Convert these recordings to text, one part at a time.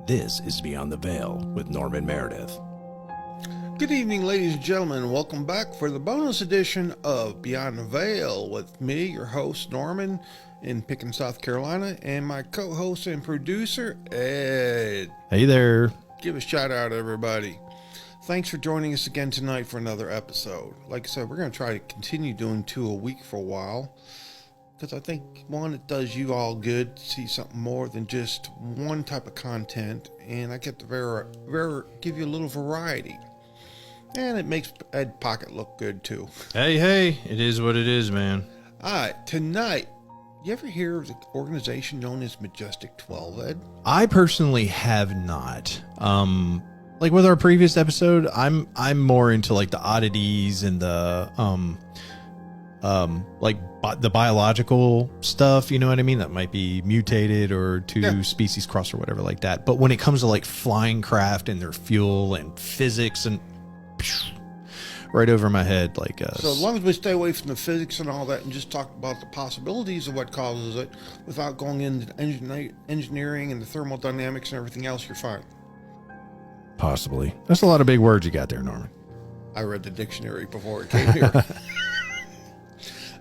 This is Beyond the Veil with Norman Meredith. Good evening, ladies and gentlemen. Welcome back for the bonus edition of Beyond the Veil with me, your host, Norman, in Pickens, South Carolina, and my co-host and producer, Ed. Hey there. Give a shout out, everybody. Thanks for joining us again tonight for another episode. Like I said, we're going to try to continue doing 2 a week for a while, because I think, one, it does you all good to see something more than just one type of content, and I get to give you a little variety. And it makes Ed Pocket look good, too. Hey, it is what it is, man. All right, tonight, you ever hear of the organization known as Majestic 12, Ed? I personally have not. Like with our previous episode, I'm more into like the oddities and the the biological stuff, you know what I mean? That might be mutated or two species cross or whatever like that. But when it comes to like flying craft and their fuel and physics and right over my head, like so as long as we stay away from the physics and all that and just talk about the possibilities of what causes it without going into engineering and the thermodynamics and everything else, you're fine. Possibly. That's a lot of big words you got there, Norman. I read the dictionary before it came here.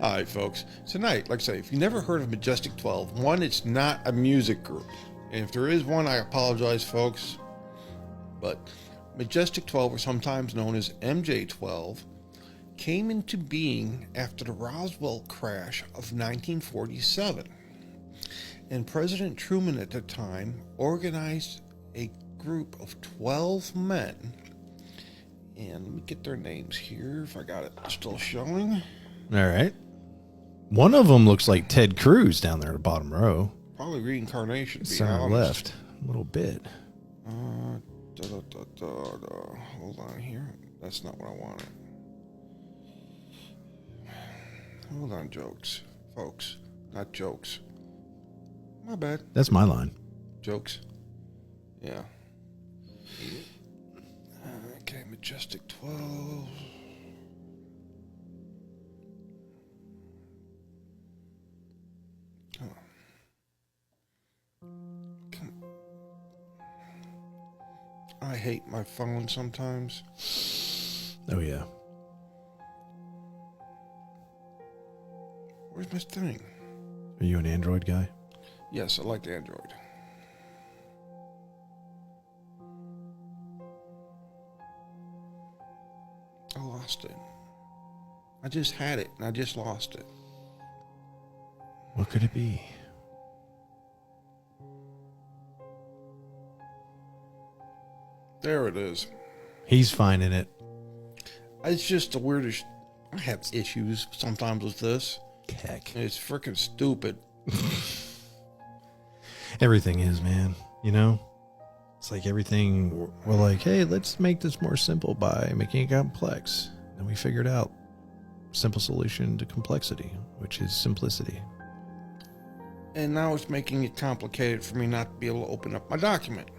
All right, folks. Tonight, like I say, if you never heard of Majestic 12, one, it's not a music group. And if there is one, I apologize, folks. But Majestic 12, or sometimes known as MJ12, came into being after the Roswell crash of 1947. And President Truman at the time organized a group of 12 men. And let me get their names here, if I got it still showing. All right. One of them looks like Ted Cruz down there at the bottom row. Probably reincarnation. It's on the left a little bit. Hold on here. That's not what I wanted. Hold on, folks. Not jokes. My bad. That's my line. Jokes. Yeah. Okay, Majestic 12. I hate my phone sometimes. Oh, yeah. Where's my thing? Are you an Android guy? Yes, I like Android. I lost it. I just had it, and I just lost it. What could it be? There it is. He's finding it. It's just the weirdest. I have issues sometimes with this. Heck. It's freaking stupid. Everything is, man. You know? It's like everything, we're like, hey, let's make this more simple by making it complex. And we figured out simple solution to complexity, which is simplicity. And now it's making it complicated for me not to be able to open up my document.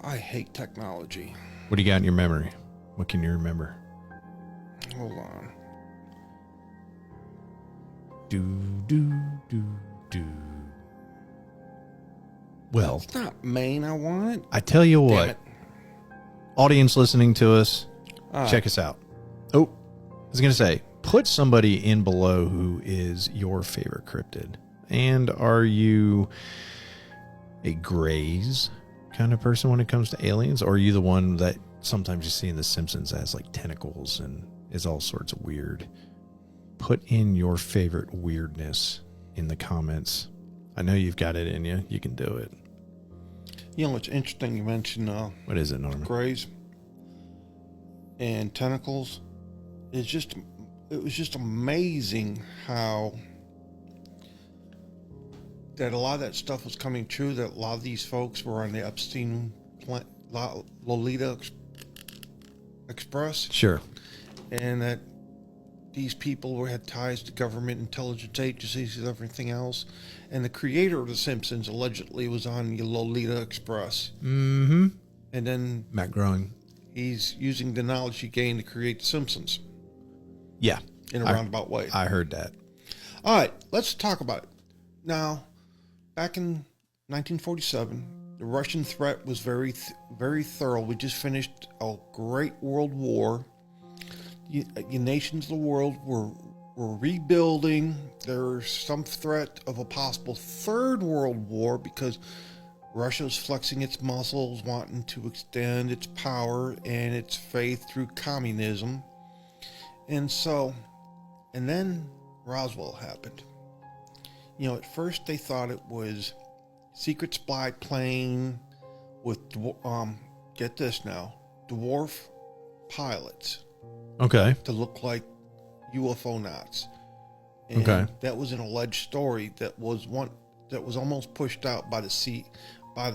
I hate technology. What do you got in your memory? What can you remember? Hold on. Do. Well, it's not Maine I want it. I tell you Damn what, it. Audience listening to us, All check us out. Oh, I was going to say, put somebody in below who is your favorite cryptid. And are you a Greys kind of person when it comes to aliens? Or are you the one that sometimes you see in The Simpsons as like tentacles and is all sorts of weird? Put in your favorite weirdness in the comments. I know you've got it in you. You can do it. You know, it's interesting you mentioned What is it, Norman? Greys and tentacles. It was just amazing how that a lot of that stuff was coming true, that a lot of these folks were on the Epstein Lolita Express. Sure. And that these people had ties to government intelligence agencies and everything else. And the creator of The Simpsons allegedly was on the Lolita Express. Mm-hmm. And then Matt Groening. he's using the knowledge he gained to create The Simpsons. Yeah. In a roundabout way. I heard that. All right, let's talk about it. Now, back in 1947, the Russian threat was very thorough. We just finished a great world war. The nations of the world were rebuilding. There's some threat of a possible third world war because Russia was flexing its muscles, wanting to extend its power and its faith through communism. And then Roswell happened. At first they thought it was secret spy plane with, get this now, dwarf pilots. Okay. To look like UFO knots. And that was an alleged story that was almost pushed out by the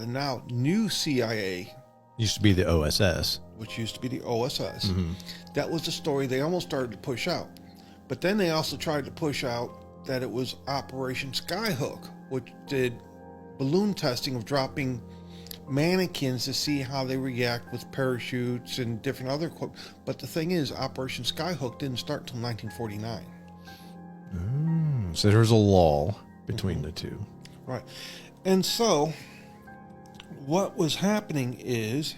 now new CIA. Used to be the OSS. Which used to be the OSS. Mm-hmm. That was the story they almost started to push out. But then they also tried to push out that it was Operation Skyhook, which did balloon testing of dropping mannequins to see how they react with parachutes and different other equipment. But the thing is, Operation Skyhook didn't start until 1949. So there was a lull between the two. Right. And so what was happening is,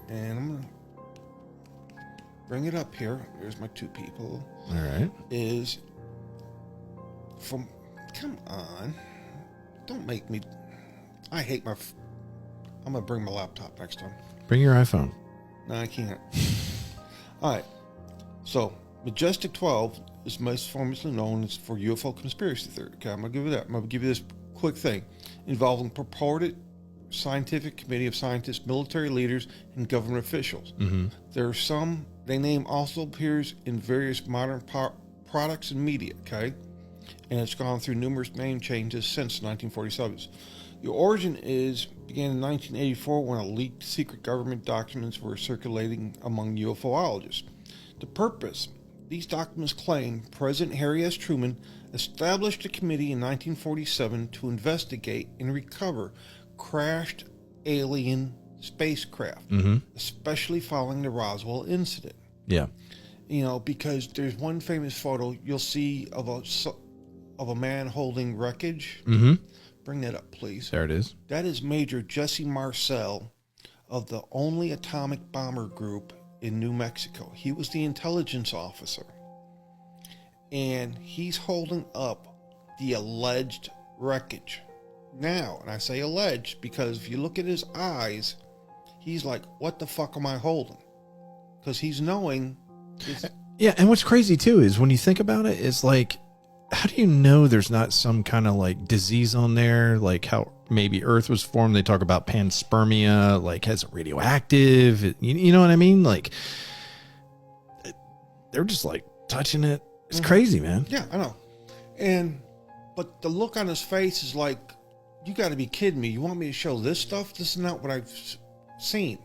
and I'm going to bring it up here. There's my two people. All right. Come on. Don't make me, I hate I'm going to bring my laptop next time. Bring your iPhone. No, I can't. All right. So, Majestic 12 is most famously known as for UFO conspiracy theory. Okay, I'm going to give you that. I'm going to give you this quick thing involving purported scientific committee of scientists, military leaders, and government officials. Mm-hmm. There are some, they name also appears in various modern products and media, okay? And it's gone through numerous name changes since 1947. The origin began in 1984 when leaked secret government documents were circulating among UFOologists. The purpose, these documents claim President Harry S. Truman established a committee in 1947 to investigate and recover crashed alien spacecraft, especially following the Roswell incident. Yeah. Because there's one famous photo you'll see of a man holding wreckage. Mm-hmm. Bring that up, please. There it is. That is Major Jesse Marcel of the only atomic bomber group in New Mexico. He was the intelligence officer. And he's holding up the alleged wreckage. Now, and I say alleged because if you look at his eyes, he's like, what the fuck am I holding? Because he's knowing. Yeah, and what's crazy too is when you think about it, it's like, how do you know there's not some kind of like disease on there? Like how maybe Earth was formed. They talk about panspermia, like has radioactive. You know what I mean? Like they're just like touching it. It's crazy, man. Yeah, I know. But the look on his face is like, you got to be kidding me. You want me to show this stuff? This is not what I've seen.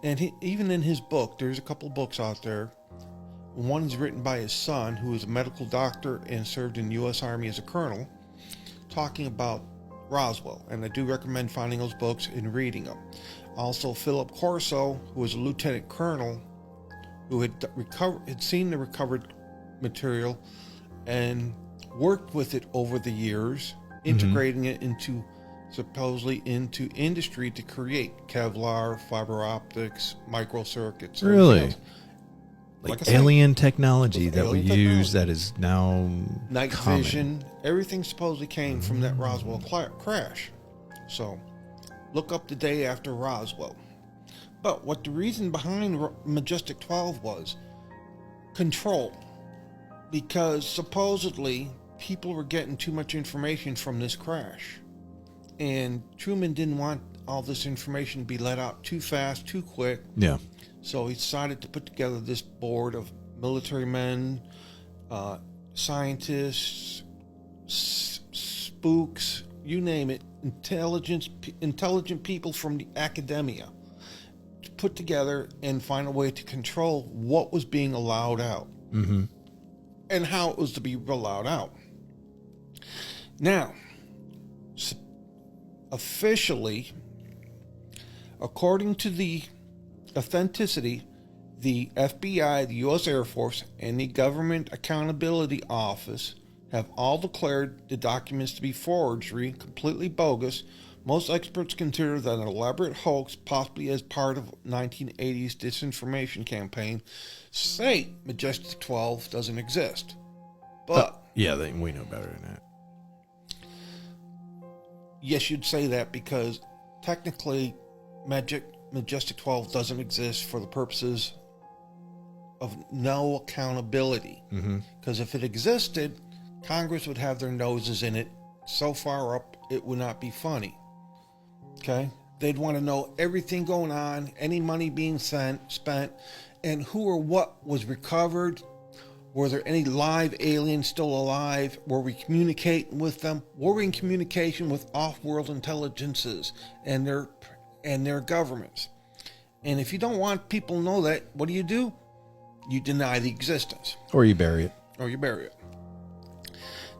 And even in his book, there's a couple of books out there. One's written by his son, who is a medical doctor and served in the U.S. Army as a colonel, talking about Roswell. And I do recommend finding those books and reading them. Also, Philip Corso, who was a lieutenant colonel, who had seen the recovered material and worked with it over the years, integrating it supposedly into industry to create Kevlar, fiber optics, microcircuits. Really? Like alien said, technology that we use that is now night common. vision. Everything supposedly came from that Roswell crash. So look up the day after Roswell. But what the reason behind Majestic 12 was control. Because supposedly people were getting too much information from this crash. And Truman didn't want all this information to be let out too fast, too quick. Yeah. So he decided to put together this board of military men, scientists, spooks, you name it, intelligent people from the academia to put together and find a way to control what was being allowed out and how it was to be allowed out. Now, officially, according to the authenticity, the FBI, the U.S. Air Force, and the Government Accountability Office have all declared the documents to be forgery, completely bogus, Most experts consider that an elaborate hoax, possibly as part of 1980s disinformation campaign, say Majestic 12 doesn't exist. But yeah, we know better than that. Yes, you'd say that because technically Majestic 12 doesn't exist for the purposes of no accountability. Because if it existed, Congress would have their noses in it so far up it would not be funny. Okay? They'd want to know everything going on, any money being spent, and who or what was recovered. Were there any live aliens still alive? Were we communicating with them? Were we in communication with off-world intelligences and their governments? And if you don't want people to know that, what do? You deny the existence. Or you bury it. Or you bury it.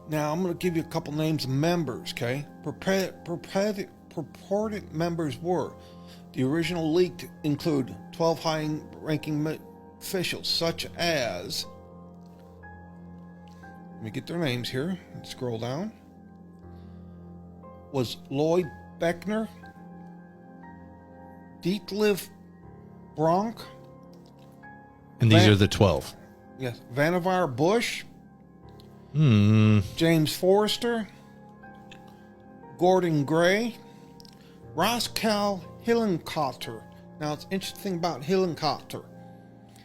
Now, I'm going to give you a couple names of members, okay? Purported members were. The original leak include 12 high-ranking officials, such as... Let me get their names here. Let's scroll down. Was Lloyd Beckner, Detlef Bronk. And these are the 12. Yes. Vannevar Bush. James Forrester. Gordon Gray. Roscoe Hillenkotter. Now, it's interesting about Hillenkotter.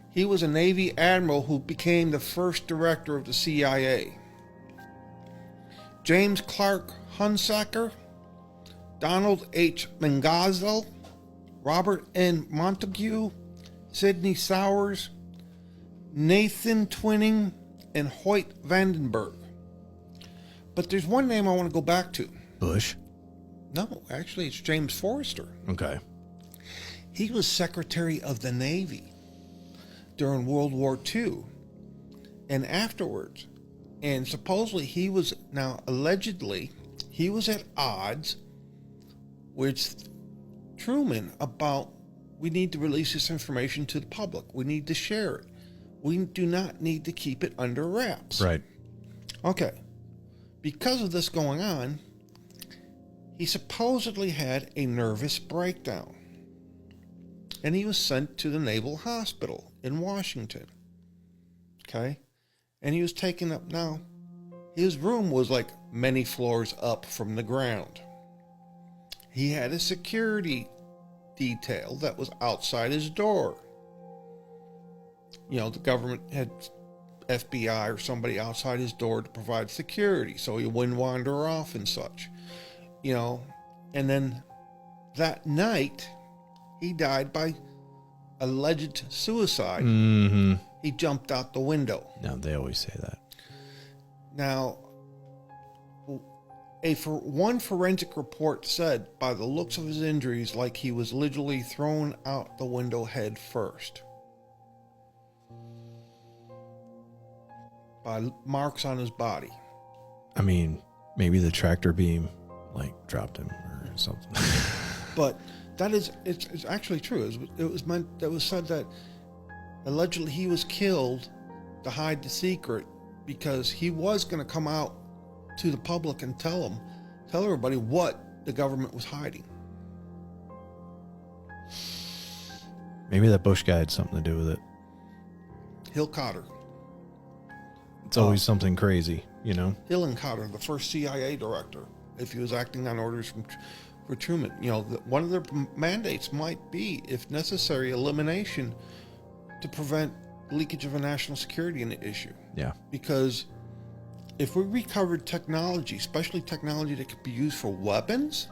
He was a Navy admiral who became the first director of the CIA. James Clark Hunsaker, Donald H. Mangazel, Robert N. Montague, Sidney Sowers, Nathan Twining, and Hoyt Vandenberg. But there's one name I want to go back to. Bush? No, actually, it's James Forrester. Okay. He was Secretary of the Navy during World War II and afterwards. And supposedly allegedly, he was at odds with Truman about, we need to release this information to the public. We need to share it. We do not need to keep it under wraps. Right. Okay. Because of this going on, he supposedly had a nervous breakdown. And he was sent to the Naval Hospital in Washington. Okay? And he was taken up now. His room was like many floors up from the ground. He had a security detail that was outside his door. You know, the government had FBI or somebody outside his door to provide security so he wouldn't wander off and such. You know, and then that night, he died by alleged suicide. He jumped out the window. No, they always say that. Now, one forensic report said, by the looks of his injuries, like he was literally thrown out the window head first. By marks on his body. I mean, maybe the tractor beam, dropped him or something. But it's actually true. It was said that allegedly he was killed to hide the secret because he was going to come out to the public and tell everybody what the government was hiding. Maybe that Bush guy had something to do with it. Hillenkotter. It's always something crazy, you know? Hillenkotter, the first CIA director, if he was acting on orders for Truman. You know, one of their mandates might be, if necessary, elimination to prevent leakage of a national security issue. Yeah. Because if we recovered technology, especially technology that could be used for weapons,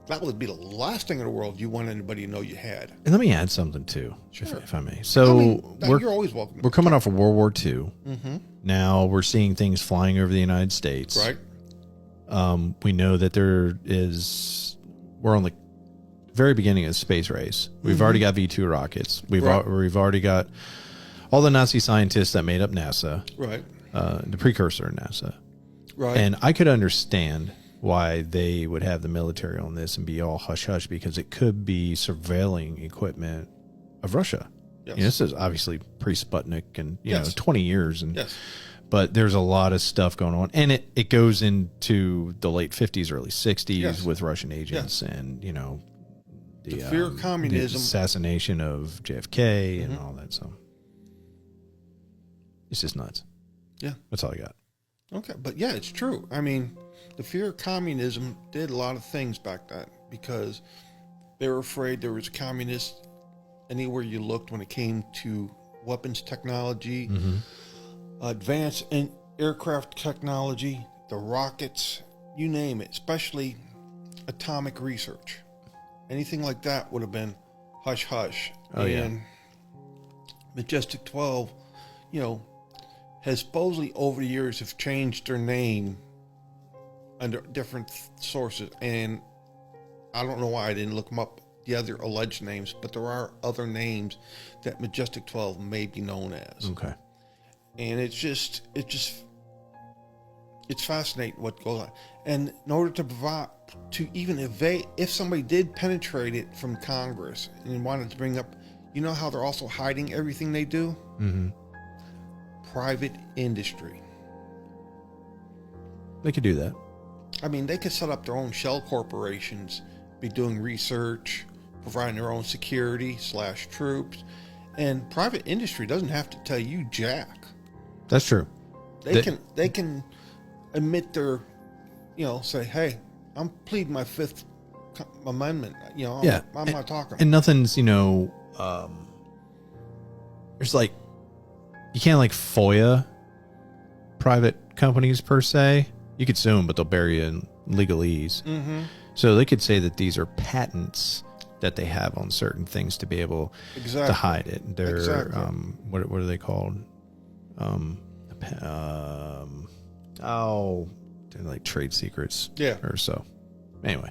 that would be the last thing in the world you want anybody to know you had. And let me add something too, sure. if I may. So you're always welcome. We're coming off of World War II. Mm-hmm. Now we're seeing things flying over the United States. Right. We know that we're on the very beginning of the space race. We've already got V2 rockets. We've already got all the Nazi scientists that made up NASA. Right. The precursor of NASA. Right. And I could understand why they would have the military on this and be all hush-hush, because it could be surveilling equipment of Russia. Yes. You know, this is obviously pre-Sputnik and, you know, Yes. 20 years. And Yes. But there's a lot of stuff going on, and it goes into the late 50s, early 60s Yes. with Russian agents, and The fear of communism. the assassination of JFK, and all that. So it's just nuts. Yeah. That's all I got. Okay, but yeah, it's true. I mean, the fear of communism did a lot of things back then because they were afraid there was communists anywhere you looked when it came to weapons technology, advanced in aircraft technology, the rockets, you name it, especially atomic research. Anything like that would have been hush hush. Oh, yeah. And Majestic 12, has supposedly over the years have changed their name under different sources, and I don't know why I didn't look them up, the other alleged names, but there are other names that Majestic 12 may be known as. Okay. And it's fascinating what goes on. And in order to provide, to even evade, if somebody did penetrate it from Congress and wanted to bring up, you know how they're also hiding everything they do? Private industry. They could do that. I mean, they could set up their own shell corporations, be doing research, providing their own security / troops, and private industry doesn't have to tell you jack. That's true. They can admit their, say, hey, I'm pleading my Fifth Amendment. I'm not talking. And nothing's, there's like, you can't like FOIA private companies per se. You could sue them, but they'll bury you in legalese. So they could say that these are patents that they have on certain things to be able to hide it. They're what are they called? They're like trade secrets. Yeah. Or so. Anyway.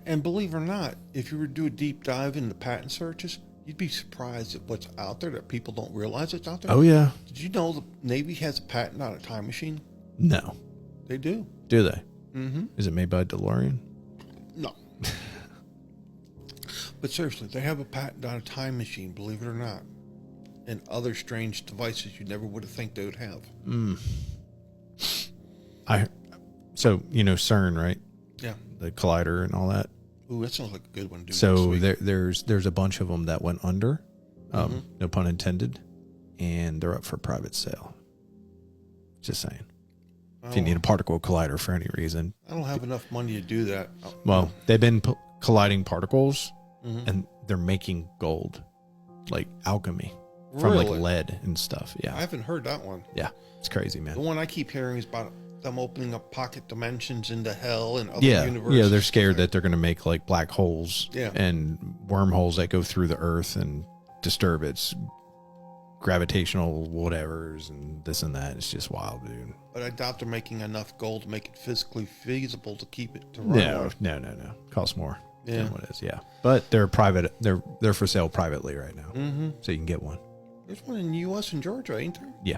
And believe it or not, if you were to do a deep dive into patent searches, you'd be surprised at what's out there that people don't realize it's out there. Oh yeah. Did you know the Navy has a patent on a time machine? No. They do. Do they? Is it made by DeLorean? No. But seriously, they have a patent on a time machine, believe it or not, and other strange devices you never would have think they would have. So CERN, right? Yeah. The collider and all that. Ooh, that sounds like a good one to do. So next week. there's a bunch of them that went under, no pun intended, and they're up for private sale. Just saying. If you need a particle collider for any reason. I don't have enough money to do that. Well, they've been colliding particles, and they're making gold, like alchemy, from like lead and stuff. Yeah. I haven't heard that one. Yeah. It's crazy, man. The one I keep hearing is about them opening up pocket dimensions into hell and other Yeah. universes. Yeah, they're scared that they're going to make like black holes Yeah. and wormholes that go through the earth and disturb its gravitational whatevers and this and that. It's just wild, dude. But I doubt they're making enough gold to make it physically feasible to keep it to run. No. Costs more Yeah. than what it is. Yeah. But they're private. They're for sale privately right now. So you can get one. There's one in the U.S. and Georgia, ain't there? Yeah.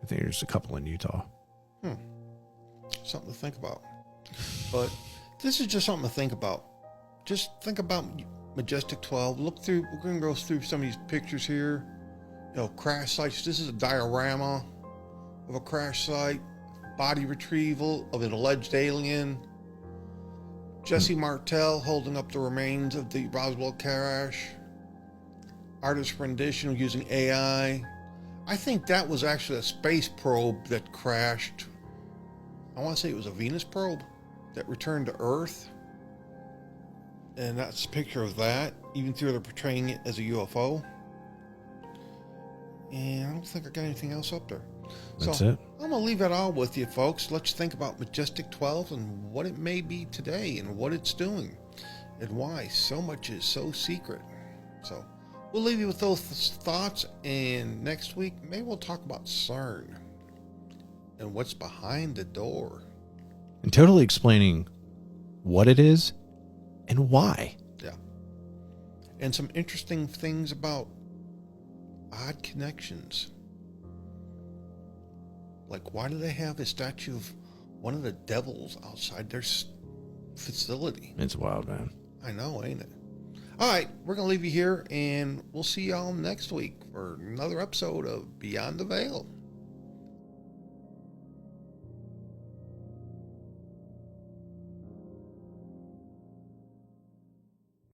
I think there's a couple in Utah. Something to think about. But this is just something to think about. Just think about Majestic 12. Look through. We're going to go through some of these pictures here. Crash sites. This is a diorama of a crash site. Body retrieval of an alleged alien. Jesse Martell holding up the remains of the Roswell crash. Artist rendition using AI. I think that was actually a space probe that crashed. I want to say it was a Venus probe that returned to Earth. And that's a picture of that, even though they're portraying it as a UFO. And I don't think I got anything else up there. That's so it. I'm going to leave that all with you, folks. Let's think about Majestic 12 and what it may be today and what it's doing and why so much is so secret. So we'll leave you with those thoughts. And next week, maybe we'll talk about CERN and what's behind the door. And totally explaining what it is and why. Yeah. And some interesting things about odd connections. Like, why do they have a statue of one of the devils outside their facility? It's wild, man. I know, ain't it? All right, we're going to leave you here, and we'll see y'all next week for another episode of Beyond the Veil.